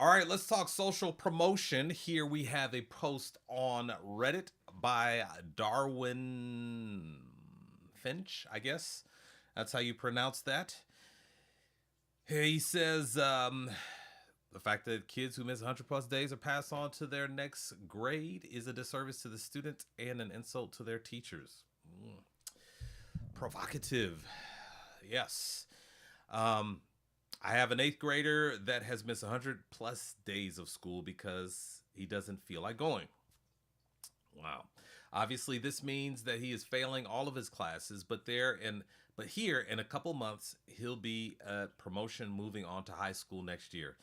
All right, let's talk social promotion. Here we have a post on Reddit by Darwin Finch, I guess. That's how you pronounce that. He says the fact that kids who miss 100 plus days are passed on to their next grade is a disservice to the students and an insult to their teachers. Provocative. Yes. Um, I have an eighth grader that has missed 100 plus days of school because he doesn't feel like going. Wow. Obviously, this means that he is failing all of his classes, but here in a couple months, he'll be at promotion moving on to high school next year.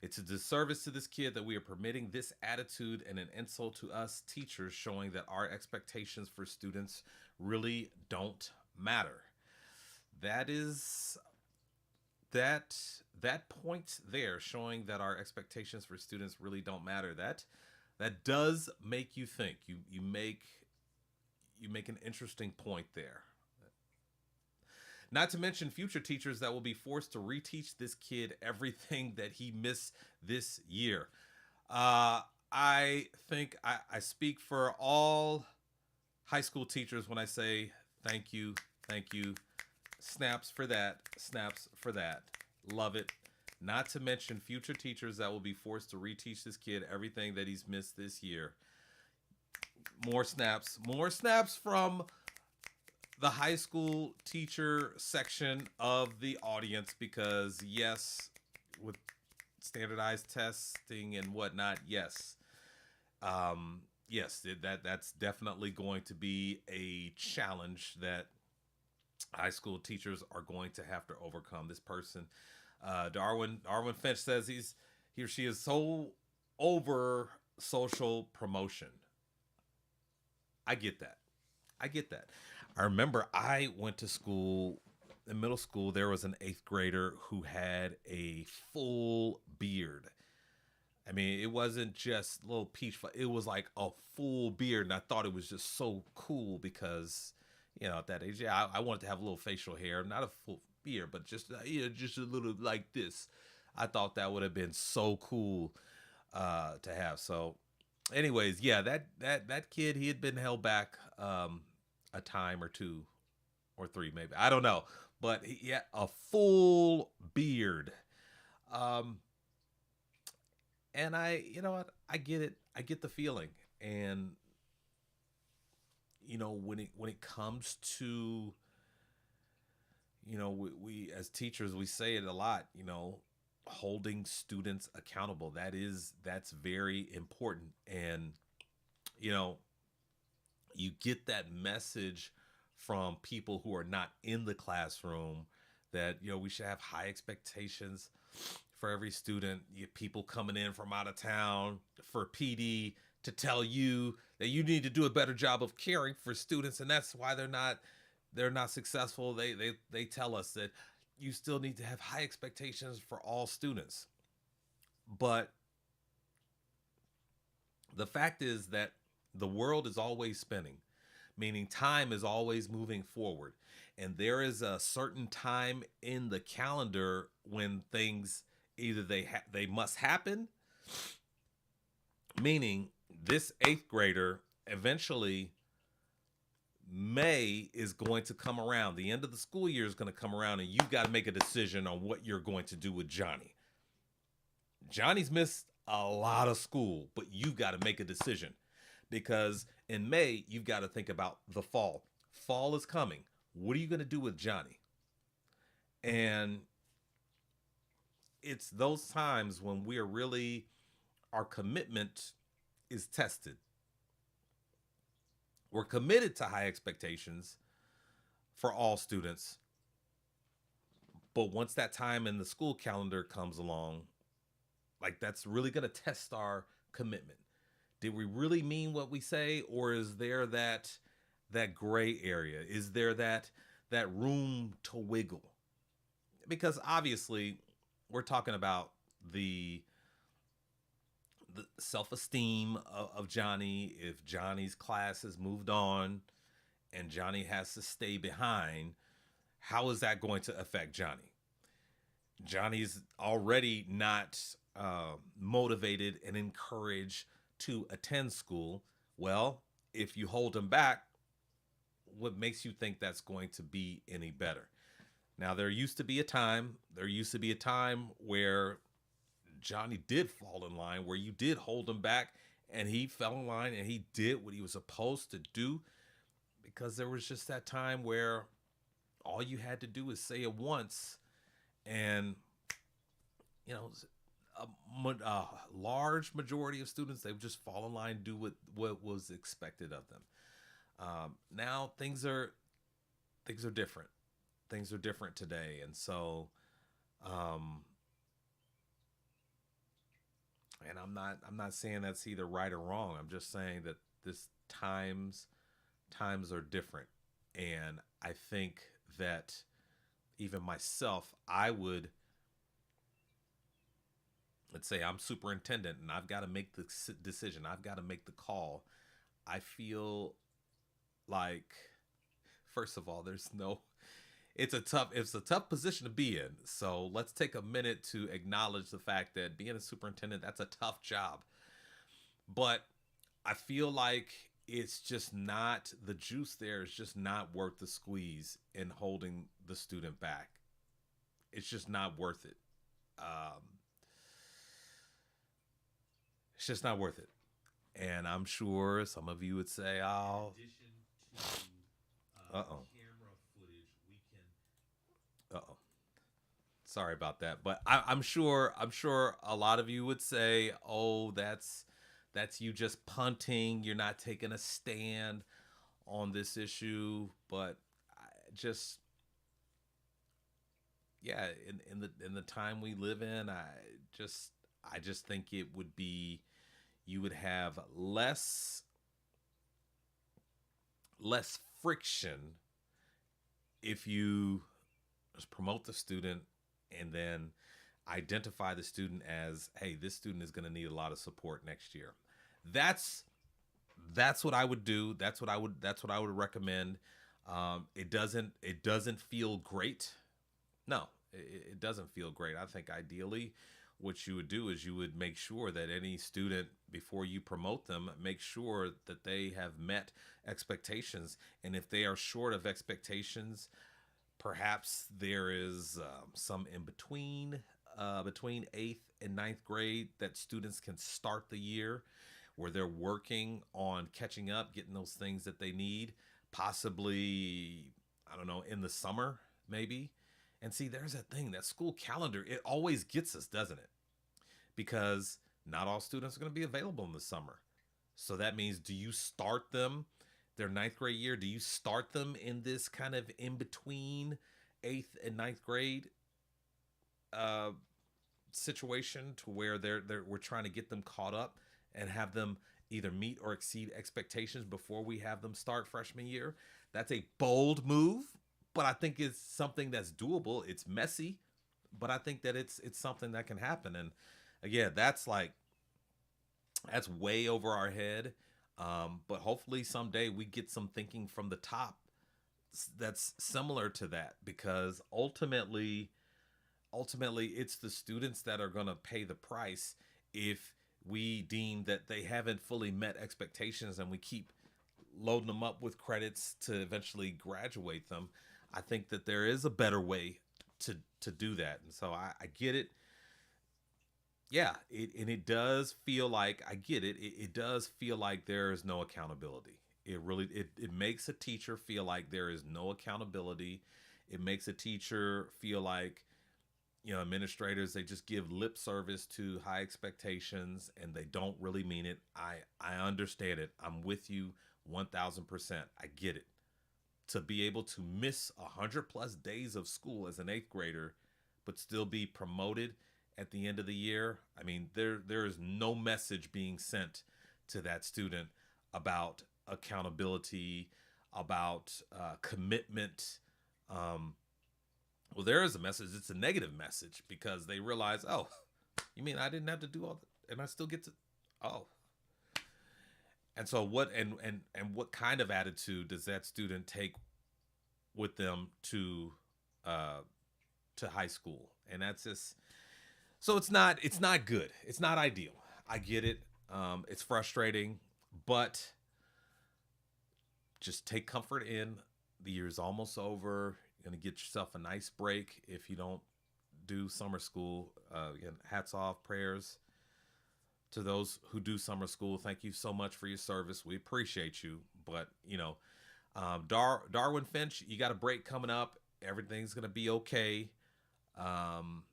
It's a disservice to this kid that we are permitting this attitude and an insult to us teachers, showing that our expectations for students really don't matter. That is that that point there, showing that our expectations for students really don't matter. That does make you think. You make an interesting point there. Not to mention future teachers that will be forced to reteach this kid everything that he missed this year. I think I speak for all high school teachers when I say thank you, snaps for that, snaps for that. Love it. Not to mention future teachers that will be forced to reteach this kid everything that he's missed this year. More snaps from the high school teacher section of the audience because, yes, with standardized testing and whatnot, yes, that's definitely going to be a challenge that high school teachers are going to have to overcome. This person, Darwin Finch, says he or she is so over social promotion. I get that. I get that. I remember I went to school in middle school. There was an eighth grader who had a full beard. I mean, it wasn't just little peach. It was like a full beard, and I thought it was just so cool because, at that age, yeah, I wanted to have a little facial hair, not a full beard, but just just a little like this. I thought that would have been so cool to have. So, anyways, yeah, that kid, he had been held back a time or two or three, maybe, I don't know, but he had a full beard. Um, and you know what, I get it. I get the feeling, and when it comes to we as teachers, we say it a lot, holding students accountable. That's very important. And you know you get that message from people who are not in the classroom that we should have high expectations for every student. People coming in from out of town for PD to tell you that you need to do a better job of caring for students, and that's why they're not successful. They tell us that you still need to have high expectations for all students. But the fact is that the world is always spinning, meaning time is always moving forward. And there is a certain time in the calendar when things either they must happen, meaning this eighth grader eventually May is going to come around. The end of the school year is going to come around, and you've got to make a decision on what you're going to do with Johnny. Johnny's missed a lot of school, but you've got to make a decision because in May, you've got to think about the fall. Fall is coming. What are you going to do with Johnny? And it's those times when we are really, our commitment is tested. We're committed to high expectations for all students. But once that time in the school calendar comes along, like that's really going to test our commitment. Did we really mean what we say, or is there that gray area? Is there that room to wiggle? Because obviously, we're talking about the self-esteem of Johnny. If Johnny's class has moved on and Johnny has to stay behind, how is that going to affect Johnny? Johnny's already not motivated and encouraged to attend school. Well, if you hold them back, what makes you think that's going to be any better? Now, there used to be a time where Johnny did fall in line, where you did hold him back and he fell in line and he did what he was supposed to do, because there was just that time where all you had to do is say it once, and you know, a large majority of students, they would just fall in line, do what was expected of them. Now things are different. Things are different today, and so um, and I'm not saying that's either right or wrong. I'm just saying that this times are different, and I think that even myself, I would, let's say I'm superintendent and I've got to make the decision. I've got to make the call. I feel like, first of all, there's no, it's a tough position to be in. So let's take a minute to acknowledge the fact that being a superintendent, that's a tough job. But I feel like it's just not, the juice there is just not worth the squeeze in holding the student back. It's just not worth it. Um, it's just not worth it. And I'm sure some of you would say, "Oh, uh oh, uh oh." Sorry about that, but I'm sure a lot of you would say, "Oh, that's you just punting. You're not taking a stand on this issue." But I just, yeah, in the time we live in, just I just think it would be, you would have less friction if you just promote the student and then identify the student as, hey, this student is going to need a lot of support next year. That's that's what I would do. That's what I would recommend. It doesn't feel great. No, it doesn't feel great. I think ideally, what you would do is you would make sure that any student, before you promote them, make sure that they have met expectations. And if they are short of expectations, perhaps there is some in between eighth and ninth grade, that students can start the year where they're working on catching up, getting those things that they need, possibly, I don't know, in the summer, maybe. And see, there's that thing, that school calendar, it always gets us, doesn't it? Because not all students are going to be available in the summer. So that means, do you start them their ninth grade year? Do you start them in this kind of in between eighth and ninth grade uh, situation, to where we're trying to get them caught up and have them either meet or exceed expectations before we have them start freshman year? That's a bold move, but I think it's something that's doable. It's messy, but I think that it's something that can happen. And again, that's way over our head. But hopefully someday we get some thinking from the top that's similar to that, because ultimately it's the students that are going to pay the price if we deem that they haven't fully met expectations and we keep loading them up with credits to eventually graduate them. I think that there is a better way to do that. And so I get it. Yeah, and it does feel like, I get it. It does feel like there is no accountability. It makes a teacher feel like there is no accountability. It makes a teacher feel like, administrators, they just give lip service to high expectations and they don't really mean it. I understand it. I'm with you 1000%. I get it. To be able to miss 100+ days of school as an eighth grader, but still be promoted at the end of the year. I mean, there is no message being sent to that student about accountability, about commitment. Um, well, there is a message. It's a negative message, because they realize, oh, you mean I didn't have to do all that, and I still get to, oh. And so what kind of attitude does that student take with them uh, to high school? And that's just, So it's not good. It's not ideal. I get it. It's frustrating, but just take comfort in the year is almost over. You're gonna get yourself a nice break if you don't do summer school. Again, hats off, prayers to those who do summer school. Thank you so much for your service. We appreciate you. But Darwin Finch, you got a break coming up. Everything's gonna be okay. Um,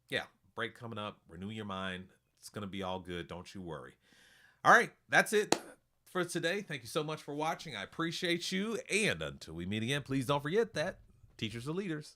yeah, break coming up. Renew your mind. It's gonna be all good. Don't you worry. All right, that's it for today. Thank you so much for watching. I appreciate you. And until we meet again, please don't forget that teachers are leaders.